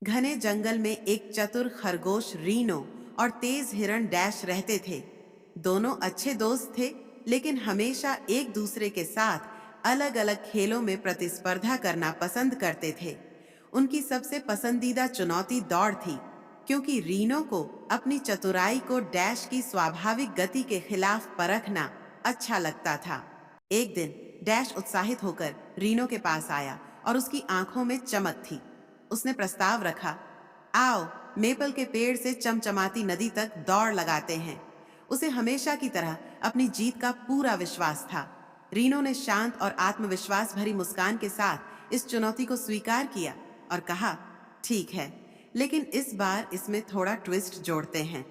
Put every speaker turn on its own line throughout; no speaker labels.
घने जंगल में एक चतुर खरगोश रीनो और तेज हिरण डैश रहते थे। दोनों अच्छे दोस्त थे, लेकिन हमेशा एक दूसरे के साथ अलग अलग खेलों में प्रतिस्पर्धा करना पसंद करते थे। उनकी सबसे पसंदीदा चुनौती दौड़ थी, क्योंकि रीनो को अपनी चतुराई को डैश की स्वाभाविक गति के खिलाफ परखना अच्छा लगता था। एक दिन डैश उत्साहित होकर रीनो के पास आया और उसकी आंखों में चमक थी। उसने प्रस्ताव रखा, आओ मेपल के पेड़ से चमचमाती नदी तक दौड़ लगाते हैं। उसे हमेशा की तरह अपनी जीत का पूरा विश्वास था। रीनो ने शांत और आत्मविश्वास भरी मुस्कान के साथ इस चुनौती को स्वीकार किया और कहा, ठीक है, लेकिन इस बार इसमें थोड़ा ट्विस्ट जोड़ते हैं।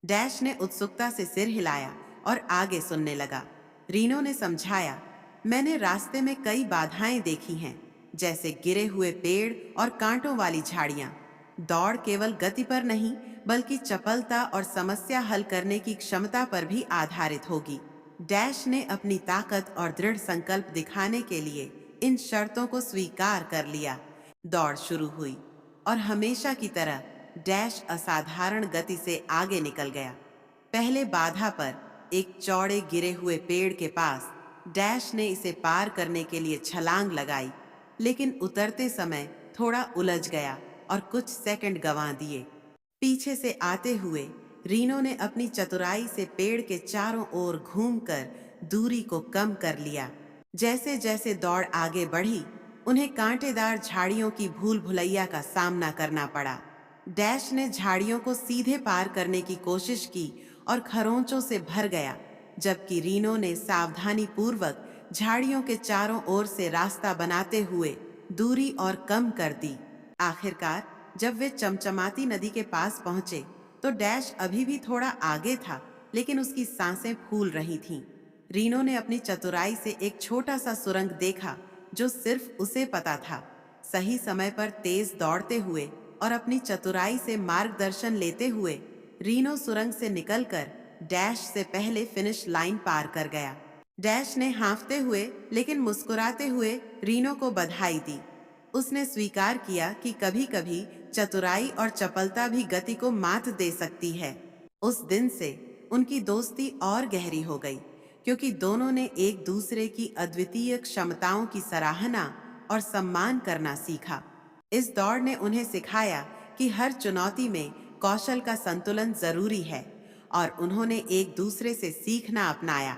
डैश ने उत्सुकता से सिर हिलाया और आगे सुनने लगा। रीनो ने समझाया, मैंने रास्ते में कई बाधाएं देखी हैं, जैसे गिरे हुए पेड़ और कांटों वाली झाड़ियां। दौड़ केवल गति पर नहीं, बल्कि चपलता और समस्या हल करने की क्षमता पर भी आधारित होगी। डैश ने अपनी ताकत और दृढ़ संकल्प दिखाने के लिए इन शर्तों को स्वीकार कर लिया। दौड़ शुरू हुई और हमेशा की तरह डैश असाधारण गति से आगे निकल गया। पहले बाधा पर, एक चौड़े गिरे हुए पेड़ के पास, डैश ने इसे पार करने के लिए छलांग लगाई, लेकिन उतरते समय थोड़ा उलझ गया और कुछ सेकंड गंवा दिए। पीछे से आते हुए रीनो ने अपनी चतुराई से पेड़ के चारों ओर घूमकर दूरी को कम कर लिया। जैसे जैसे दौड़ आगे बढ़ी, उन्हें कांटेदार झाड़ियों की भूल भुलैया का सामना करना पड़ा। डैश ने झाड़ियों को सीधे पार करने की कोशिश की और खरोंचों से भर गया, जबकि रीनो ने सावधानी पूर्वक झाड़ियों के चारों ओर से रास्ता बनाते हुए दूरी और कम कर दी। आखिरकार जब वे चमचमाती नदी के पास पहुंचे, तो डैश अभी भी थोड़ा आगे था, लेकिन उसकी सांसें फूल रही थीं। रीनो ने अपनी चतुराई से एक छोटा सा सुरंग देखा, जो सिर्फ उसे पता था। सही समय पर तेज दौड़ते हुए और अपनी चतुराई से मार्गदर्शन लेते हुए रीनो सुरंग से निकलकर डैश से पहले फिनिश लाइन पार कर गया। डैश ने हाँफते हुए लेकिन मुस्कुराते हुए रीनो को बधाई दी। उसने स्वीकार किया कि कभी-कभी चतुराई और चपलता भी गति को मात दे सकती है। उस दिन से उनकी दोस्ती और गहरी हो गई, क्योंकि दोनों ने एक दूसरे की अद्वितीय क्षमताओं की सराहना और सम्मान करना सीखा। इस दौड़ ने उन्हें सिखाया कि हर चुनौती में कौशल का संतुलन जरूरी है, और उन्होंने एक दूसरे से सीखना अपनाया।